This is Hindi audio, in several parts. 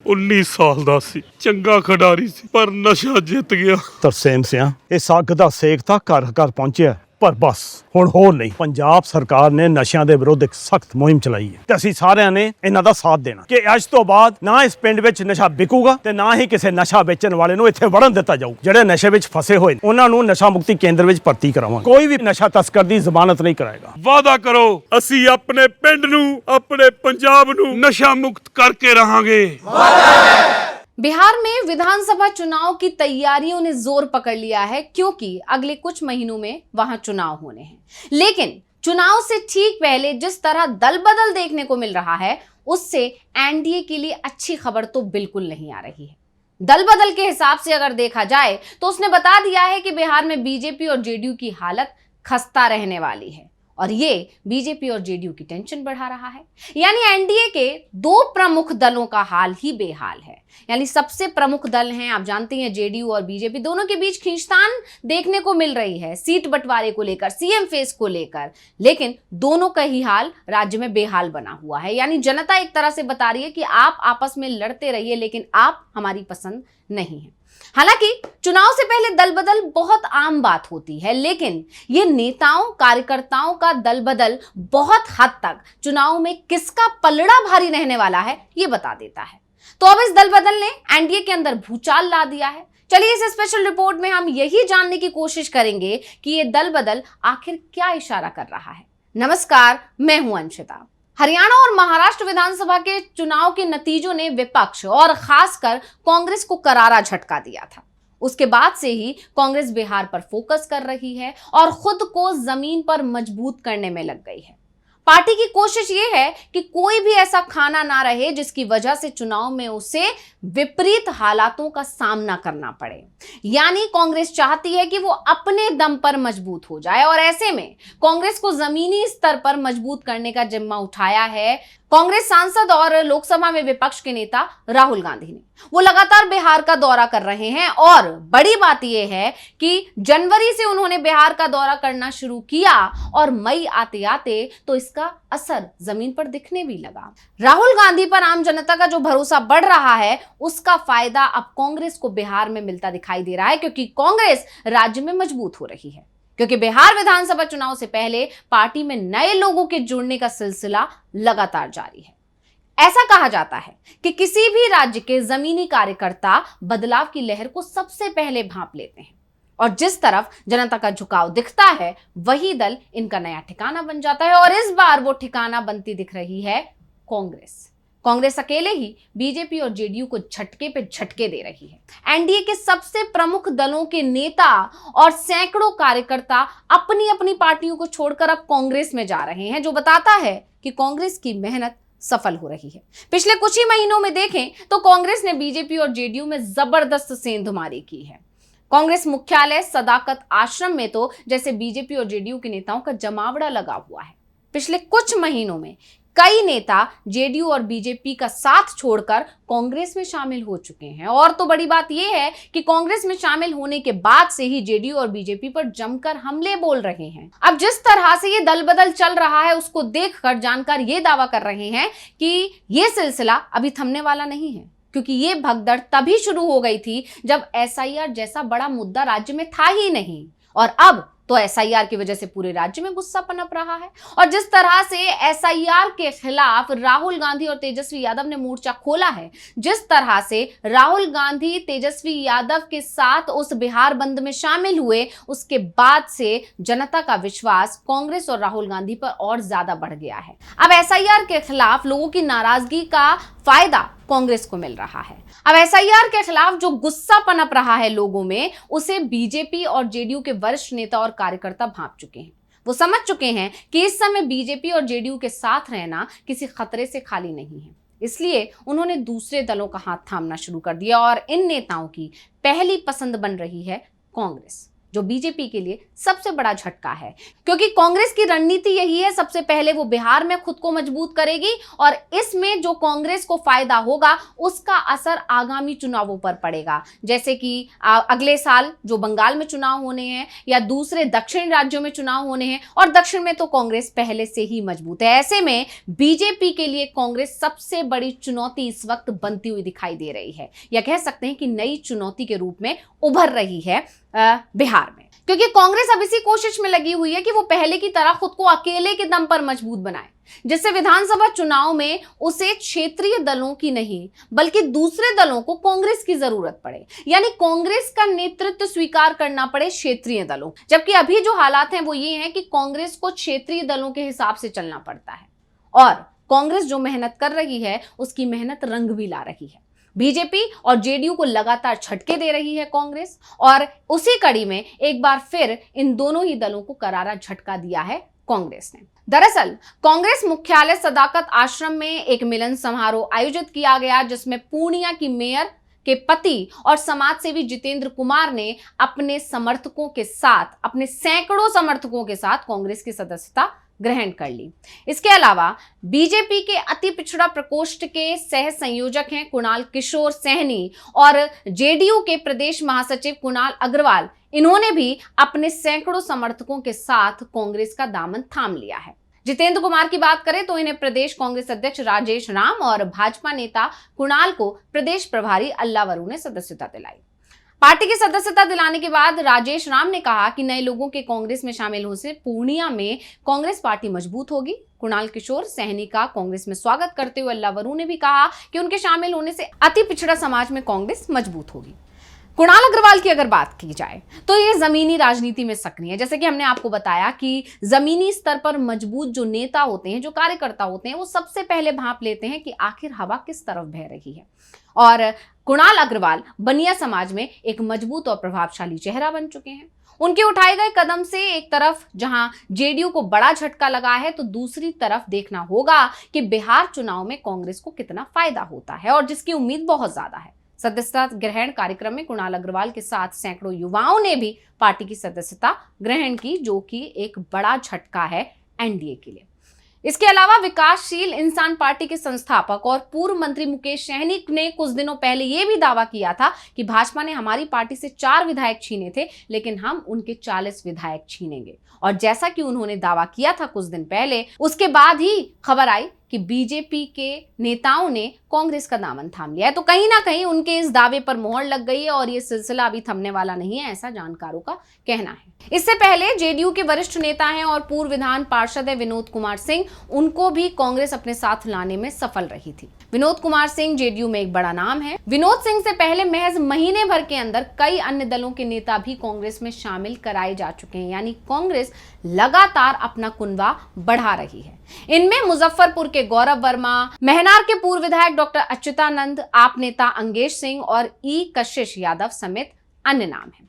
19 ਸਾਲ ਦਾ ਸੀ, ਚੰਗਾ ਖਿਡਾਰੀ ਸੀ, ਪਰ ਨਸ਼ਾ ਜਿੱਤ ਗਿਆ। ਤਰਸੇਮ ਸਿਆ ਇਸ ਅੱਗ ਦਾ ਸੇਕ ਤਾਂ ਘਰ ਘਰ ਪਹੁੰਚਿਆ, ਪਰ ਬਸ ਹੁਣ ਹੋਰ ਨਹੀਂ। ਪੰਜਾਬ ਸਰਕਾਰ ਨੇ ਨਸ਼ਿਆਂ ਦੇ ਵਿਰੁੱਧ ਇੱਕ ਸਖਤ ਮੁਹਿੰਮ ਚਲਾਈ ਹੈ ਤੇ ਅਸੀਂ ਸਾਰਿਆਂ ਨੇ ਇਹਨਾਂ ਦਾ ਸਾਥ ਦੇਣਾ ਕਿ ਅੱਜ ਤੋਂ ਬਾਅਦ ਨਾ ਇਸ ਪਿੰਡ ਵਿੱਚ ਨਸ਼ਾ ਵਿਕੂਗਾ ਤੇ ਨਾ ਹੀ ਕਿਸੇ ਨਸ਼ਾ ਵੇਚਣ ਵਾਲੇ ਨੂੰ ਇੱਥੇ ਵੜਨ ਦਿੱਤਾ ਜਾਊ। ਜਿਹੜੇ ਨਸ਼ੇ ਵਿੱਚ ਫਸੇ ਹੋਏ ਨੇ ਉਹਨਾਂ ਨੂੰ ਨਸ਼ਾ ਮੁਕਤੀ ਕੇਂਦਰ ਵਿੱਚ ਭਰਤੀ ਕਰਾਵਾਂਗੇ। ਕੋਈ ਵੀ ਨਸ਼ਾ ਤਸਕਰ ਦੀ ਜ਼ਮਾਨਤ ਨਹੀਂ ਕਰਾਏਗਾ। ਵਾਅਦਾ ਕਰੋ, ਅਸੀਂ ਆਪਣੇ ਪਿੰਡ ਨੂੰ, ਆਪਣੇ ਪੰਜਾਬ ਨੂੰ नशा मुक्त करके रहेंगे। बिहार में विधानसभा चुनाव की तैयारियों ने जोर पकड़ लिया है, क्योंकि अगले कुछ महीनों में वहां चुनाव होने हैं। लेकिन चुनाव से ठीक पहले जिस तरह दल बदल देखने को मिल रहा है, उससे एनडीए के लिए अच्छी खबर तो बिल्कुल नहीं आ रही है। दल बदल के हिसाब से अगर देखा जाए तो उसने बता दिया है कि बिहार में बीजेपी और जेडीयू की हालत खस्ता रहने वाली है, और ये बीजेपी और जेडीयू की टेंशन बढ़ा रहा है। यानी एनडीए के दो प्रमुख दलों का हाल ही बेहाल है। यानी सबसे प्रमुख दल हैं, आप जानते हैं, जेडीयू और बीजेपी, दोनों के बीच खींचतान देखने को मिल रही है सीट बंटवारे को लेकर, सीएम फेस को लेकर। लेकिन दोनों का ही हाल राज्य में बेहाल बना हुआ है। यानी जनता एक तरह से बता रही है कि आप आपस में लड़ते रहिए, लेकिन आप हमारी पसंद नहीं है। हालांकि चुनाव से पहले दल बदल बहुत आम बात होती है, लेकिन ये नेताओं कार्यकर्ताओं का दल बदल बहुत हद तक चुनाव में किसका पलड़ा भारी रहने वाला है ये बता देता है। तो अब इस दल बदल ने एनडीए के अंदर भूचाल ला दिया है। चलिए इस स्पेशल रिपोर्ट में हम यही जानने की कोशिश करेंगे कि ये दल बदल आखिर क्या इशारा कर रहा है। नमस्कार, मैं हूं अंशिता। हरियाणा और महाराष्ट्र विधानसभा के चुनाव के नतीजों ने विपक्ष और खासकर कांग्रेस को करारा झटका दिया था। उसके बाद से ही कांग्रेस बिहार पर फोकस कर रही है और खुद को जमीन पर मजबूत करने में लग गई है। पार्टी की कोशिश ये है कि कोई भी ऐसा खाना ना रहे जिसकी वजह से चुनाव में उसे विपरीत हालातों का सामना करना पड़े। यानी कांग्रेस चाहती है कि वो अपने दम पर मजबूत हो जाए, और ऐसे में कांग्रेस को जमीनी स्तर पर मजबूत करने का जिम्मा उठाया है कांग्रेस सांसद और लोकसभा में विपक्ष के नेता राहुल गांधी ने। वो लगातार बिहार का दौरा कर रहे हैं, और बड़ी बात यह है कि जनवरी से उन्होंने बिहार का दौरा करना शुरू किया और मई आते आते तो इसका असर जमीन पर दिखने भी लगा। राहुल गांधी पर आम जनता का जो भरोसा बढ़ रहा है, उसका फायदा अब कांग्रेस को बिहार में मिलता दिखाई दे रहा है, क्योंकि कांग्रेस राज्य में मजबूत हो रही है। क्योंकि बिहार विधानसभा चुनाव से पहले पार्टी में नए लोगों के जुड़ने का सिलसिला लगातार जारी है। ऐसा कहा जाता है कि किसी भी राज्य के जमीनी कार्यकर्ता बदलाव की लहर को सबसे पहले भांप लेते हैं, और जिस तरफ जनता का झुकाव दिखता है वही दल इनका नया ठिकाना बन जाता है। और इस बार वो ठिकाना बनती दिख रही है कांग्रेस। कांग्रेस अकेले ही बीजेपी और जेडीयू को झटके पे झटके दे रही है। एनडीए के सबसे प्रमुख दलों के नेता और सैकड़ों कार्यकर्ता अपनी अपनी पार्टियों को छोड़कर अब कांग्रेस में जा रहे हैं, जो बताता है कि कांग्रेस की मेहनत सफल हो रही है। पिछले कुछ ही महीनों में देखें तो कांग्रेस ने बीजेपी और जेडीयू में जबरदस्त सेंधमारी की है। कांग्रेस मुख्यालय सदाकत आश्रम में तो जैसे बीजेपी और जेडीयू के नेताओं का जमावड़ा लगा हुआ है। पिछले कुछ महीनों में कई नेता जेडीयू और बीजेपी का साथ छोड़कर कांग्रेस में शामिल हो चुके हैं, और तो बड़ी बात यह है कि कांग्रेस में शामिल होने के बाद से ही जेडीयू और बीजेपी पर जमकर हमले बोल रहे हैं। अब जिस तरह से ये दल बदल चल रहा है, उसको देखकर जानकार ये दावा कर रहे हैं कि ये सिलसिला अभी थमने वाला नहीं है, क्योंकि ये भगदड़ तभी शुरू हो गई थी जब एसआईआर जैसा बड़ा मुद्दा राज्य में था ही नहीं, और अब तो एसआईआर की वजह से पूरे राज्य में गुस्सा पनप रहा है। और जिस तरह से एसआईआर के खिलाफ राहुल गांधी और तेजस्वी यादव ने मोर्चा खोला है, जिस तरह से राहुल गांधी तेजस्वी यादव के साथ उस बिहार बंद में शामिल हुए, उसके बाद से जनता का विश्वास कांग्रेस और राहुल गांधी पर और ज्यादा बढ़ गया है। अब एसआईआर के खिलाफ लोगों की नाराजगी का फायदा कांग्रेस को मिल रहा है। अब एसआईआर के खिलाफ जो गुस्सा पनप रहा है लोगों में, उसे बीजेपी और जेडीयू के वरिष्ठ नेता और कार्यकर्ता भांप चुके हैं। वो समझ चुके हैं कि इस समय बीजेपी और जेडीयू के साथ रहना किसी खतरे से खाली नहीं है। इसलिए उन्होंने दूसरे दलों का हाथ थामना शुरू कर दिया, और इन नेताओं की पहली पसंद बन रही है कांग्रेस। जो बीजेपी के लिए सबसे बड़ा झटका है, क्योंकि कांग्रेस की रणनीति यही है, सबसे पहले वो बिहार में खुद को मजबूत करेगी और इसमें जो कांग्रेस को फायदा होगा उसका असर आगामी चुनावों पर पड़ेगा। जैसे कि अगले साल जो बंगाल में चुनाव होने हैं या दूसरे दक्षिण राज्यों में चुनाव होने हैं, और दक्षिण में तो कांग्रेस पहले से ही मजबूत है। ऐसे में बीजेपी के लिए कांग्रेस सबसे बड़ी चुनौती इस वक्त बनती हुई दिखाई दे रही है, या कह सकते हैं कि नई चुनौती के रूप में उभर रही है बिहार में, क्योंकि कांग्रेस अब इसी कोशिश में लगी हुई है कि वो पहले की तरह खुद को अकेले के दम पर मजबूत बनाए, जिससे विधानसभा चुनाव में उसे क्षेत्रीय दलों की नहीं बल्कि दूसरे दलों को कांग्रेस की जरूरत पड़े, यानी कांग्रेस का नेतृत्व स्वीकार करना पड़े क्षेत्रीय दलों। जबकि अभी जो हालात हैं वो ये हैं कि कांग्रेस को क्षेत्रीय दलों के हिसाब से चलना पड़ता है, और कांग्रेस जो मेहनत कर रही है उसकी मेहनत रंग भी ला रही है। बीजेपी और जेडीयू को लगातार झटके दे रही है कांग्रेस, और उसी कड़ी में एक बार फिर इन दोनों ही दलों को करारा झटका दिया है कांग्रेस ने। दरअसल कांग्रेस मुख्यालय सदाकत आश्रम में एक मिलन समारोह आयोजित किया गया, जिसमें पूर्णिया की मेयर के पति और समाजसेवी जितेंद्र कुमार ने अपने सैकड़ों समर्थकों के साथ कांग्रेस की सदस्यता ग्रहण कर ली। इसके अलावा बीजेपी के अति पिछड़ा प्रकोष्ठ के सह संयोजक हैं कुणाल किशोर सहनी और जेडीयू के प्रदेश महासचिव कुणाल अग्रवाल, इन्होंने भी अपने सैकड़ों समर्थकों के साथ कांग्रेस का दामन थाम लिया है। जितेंद्र कुमार की बात करें तो इन्हें प्रदेश कांग्रेस अध्यक्ष राजेश राम और भाजपा नेता कुणाल को प्रदेश प्रभारी अल्लावरू ने सदस्यता दिलाई। पार्टी की सदस्यता दिलाने के बाद राजेश राम ने कहा कि नए लोगों के कांग्रेस में शामिल होने से पूर्णिया में कांग्रेस पार्टी मजबूत होगी। कुणाल किशोर सहनी का कांग्रेस में स्वागत करते हुए अल्लावरू ने भी कहा कि उनके शामिल होने से अति पिछड़ा समाज में कांग्रेस मजबूत होगी। कुणाल अग्रवाल की अगर बात की जाए तो ये जमीनी राजनीति में सक्रिय है। जैसे कि हमने आपको बताया कि जमीनी स्तर पर मजबूत जो नेता होते हैं, जो कार्यकर्ता होते हैं, वो सबसे पहले भांप लेते हैं कि आखिर हवा किस तरफ बह रही है। और कुणाल अग्रवाल बनिया समाज में एक मजबूत और प्रभावशाली चेहरा बन चुके हैं। उनके उठाए गए कदम से एक तरफ जहां जेडीयू को बड़ा झटका लगा है, तो दूसरी तरफ देखना होगा कि बिहार चुनाव में कांग्रेस को कितना फायदा होता है, और जिसकी उम्मीद बहुत ज्यादा है। सदस्यता ग्रहण कार्यक्रम में कुणाल अग्रवाल के साथ सैकड़ों युवाओं ने भी पार्टी की सदस्यता ग्रहण की, जो कि एक बड़ा झटका है एनडीए के लिए। इसके अलावा विकासशील इंसान पार्टी के संस्थापक और पूर्व मंत्री मुकेश सहनी ने कुछ दिनों पहले यह भी दावा किया था कि भाजपा ने हमारी पार्टी से 4 विधायक छीने थे, लेकिन हम उनके 40 विधायक छीनेंगे। और जैसा कि उन्होंने दावा किया था कुछ दिन पहले, उसके बाद ही खबर आई कि बीजेपी के नेताओं ने कांग्रेस का दामन थाम लिया है। तो कहीं ना कहीं उनके इस दावे पर मोहर लग गई है और ये सिलसिला अभी थमने वाला नहीं है, ऐसा जानकारों का कहना है। इससे पहले जेडीयू के वरिष्ठ नेता हैं और पूर्व विधान पार्षद है विनोद कुमार सिंह, उनको भी कांग्रेस अपने साथ लाने में सफल रही थी। विनोद कुमार सिंह जेडीयू में एक बड़ा नाम है। विनोद सिंह से पहले महज महीने भर के अंदर कई अन्य दलों के नेता भी कांग्रेस में शामिल कराए जा चुके हैं, यानी कांग्रेस लगातार अपना कुनबा बढ़ा रही है। इनमें मुजफ्फरपुर के गौरव वर्मा, महनार के पूर्व विधायक डॉक्टर अच्युतानंद, आप नेता अंगेश सिंह और ई कशिश यादव समेत अन्य नाम हैं।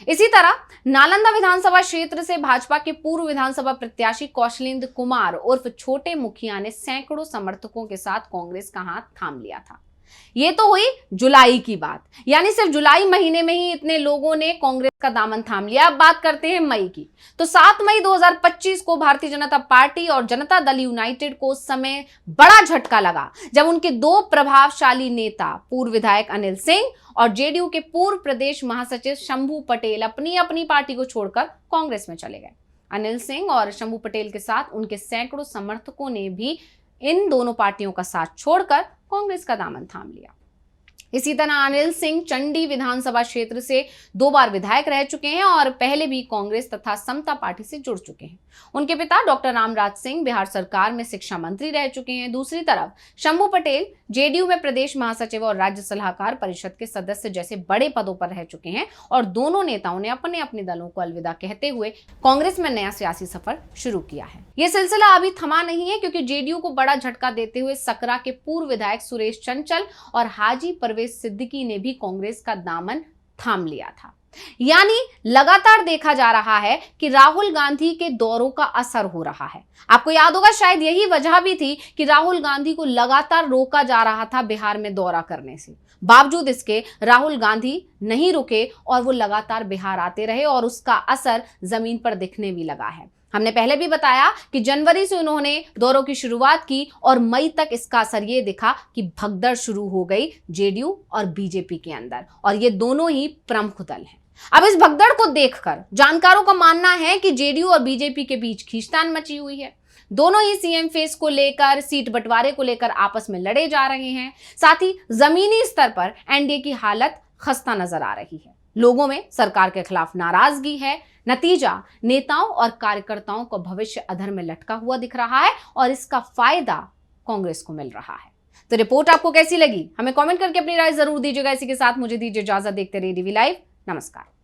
इसी तरह नालंदा विधानसभा क्षेत्र से भाजपा के पूर्व विधानसभा प्रत्याशी कौशलेंद्र कुमार उर्फ छोटे मुखिया ने सैकड़ों समर्थकों के साथ कांग्रेस का हाथ थाम लिया था। ये तो हुई जुलाई की बात, यानी सिर्फ जुलाई महीने में ही इतने लोगों ने कांग्रेस का दामन थाम लिया। अब बात करते हैं मई की। तो 7 मई 2025 को भारतीय जनता पार्टी और जनता दल यूनाइटेड को उस समय बड़ा झटका लगा, जब उनके 2 प्रभावशाली नेता पूर्व विधायक अनिल सिंह और जेडीयू के पूर्व प्रदेश महासचिव शंभू पटेल अपनी अपनी पार्टी को छोड़कर कांग्रेस में चले गए। अनिल सिंह और शंभू पटेल के साथ उनके सैकड़ों समर्थकों ने भी इन दोनों पार्टियों का साथ छोड़कर कांग्रेस का दामन थाम लिया। इसी तरह अनिल सिंह चंडी विधानसभा क्षेत्र से 2 बार विधायक रह चुके हैं और पहले भी कांग्रेस तथा समता पार्टी से जुड़ चुके हैं। उनके पिता डॉक्टर रामराज सिंह बिहार सरकार में शिक्षा मंत्री रह चुके हैं। दूसरी तरफ शंभू पटेल जेडीयू में प्रदेश महासचिव और राज्य सलाहकार परिषद के सदस्य जैसे बड़े पदों पर रह चुके हैं, और दोनों नेताओं ने अपने अपने दलों को अलविदा कहते हुए कांग्रेस में नया सियासी सफर शुरू किया है। यह सिलसिला अभी थमा नहीं है, क्योंकि जेडीयू को बड़ा झटका देते हुए सकरा के पूर्व विधायक सुरेश चंचल और हाजी परवेज सिद्दीकी ने भी कांग्रेस का दामन थाम लिया था। यानी लगातार देखा जा रहा है कि राहुल गांधी के दौरों का असर हो रहा है। आपको याद होगा शायद यही वजह भी थी कि राहुल गांधी को लगातार रोका जा रहा था बिहार में दौरा करने से। बावजूद इसके राहुल गांधी नहीं रुके और वो लगातार बिहार आते रहे और उसका असर जमीन पर दिखने भी लगा है। हमने पहले भी बताया कि जनवरी से उन्होंने दौरों की शुरुआत की और मई तक इसका असर ये दिखा कि भगदड़ शुरू हो गई जेडीयू और बीजेपी के अंदर, और ये दोनों ही प्रमुख दल हैं। अब इस भगदड़ को देखकर जानकारों का मानना है कि जेडीयू और बीजेपी के बीच खींचतान मची हुई है। दोनों ही सीएम फेस को लेकर, सीट बंटवारे को लेकर आपस में लड़े जा रहे हैं। साथ ही जमीनी स्तर पर एनडीए की हालत खस्ता नजर आ रही है। लोगों में सरकार के खिलाफ नाराजगी है। नतीजा, नेताओं और कार्यकर्ताओं का भविष्य अधर में लटका हुआ दिख रहा है और इसका फायदा कांग्रेस को मिल रहा है। तो रिपोर्ट आपको कैसी लगी? हमें कमेंट करके अपनी राय जरूर दीजिएगा। इसी के साथ मुझे दीजिए इजाजत। देखते रहिए डीवी लाइव। नमस्कार।